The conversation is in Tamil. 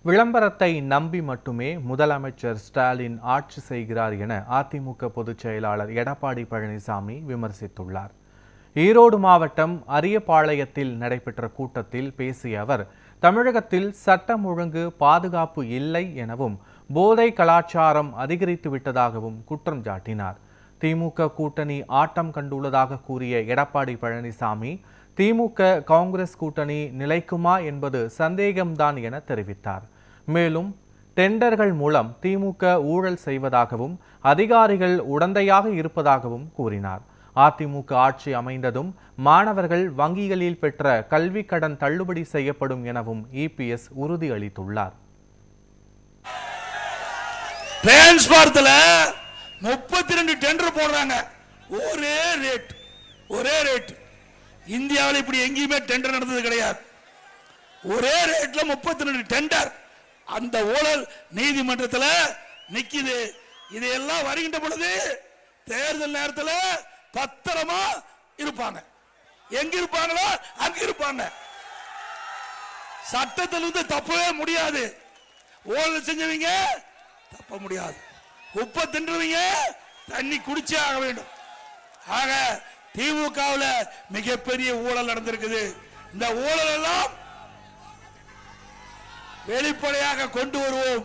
விளம்பரத்தை நம்பி மட்டுமே முதலமைச்சர் ஸ்டாலின் ஆட்சி செய்கிறார் என அதிமுக பொதுச் செயலாளர் எடப்பாடி பழனிசாமி விமர்சித்துள்ளார். ஈரோடு மாவட்டம் அரியபாளையத்தில் நடைபெற்ற கூட்டத்தில் பேசிய அவர், தமிழகத்தில் சட்டம் ஒழுங்கு பாதுகாப்பு இல்லை எனவும் போதை கலாச்சாரம் அதிகரித்து விட்டதாகவும் குற்றம் சாட்டினார். திமுக கூட்டணி ஆட்டம் கண்டுள்ளதாக கூறிய எடப்பாடி பழனிசாமி, திமுக காங்கிரஸ் கூட்டணி நிலைக்குமா என்பது சந்தேகம்தான் என தெரிவித்தார். மேலும் டெண்டர்கள் மூலம் திமுக ஊழல் செய்வதாகவும் அதிகாரிகள் உடந்தையாக இருப்பதாகவும் கூறினார். அதிமுக ஆட்சி அமைந்ததும் மாணவர்கள் வங்கிகளில் பெற்ற கல்வி கடன் தள்ளுபடி செய்யப்படும் எனவும் இபிஎஸ் உறுதியளித்துள்ளார். 32 டெண்டர் போடுறாங்க. ஒரே ரேட். இந்தியாவில் இப்படி எங்கேயுமே டெண்டர் நடந்தது கிடையாது. ஒரே ரேட்ல 32 டெண்டர். அந்த ஊழல் நீதிமன்றத்தில் நிக்குது. இதையெல்லாம் வருகின்ற பொழுது தேர்தல் நேரத்தில் பத்திரமா இருப்பாங்க. எங்க இருப்பாங்களோ அங்க இருப்பாங்க. சட்டத்திலிருந்து தப்பவே முடியாது. ஊழல் செஞ்சவங்க தப்ப முடியாது. உப்ப தின்றவங்க தண்ணி குடிச்சே ஆக வேண்டும். ஆக திமுகவில் மிகப்பெரிய ஊழல் நடந்திருக்குது. இந்த ஊழல் எல்லாம் வெளிப்படையாக கொண்டு வருவோம்.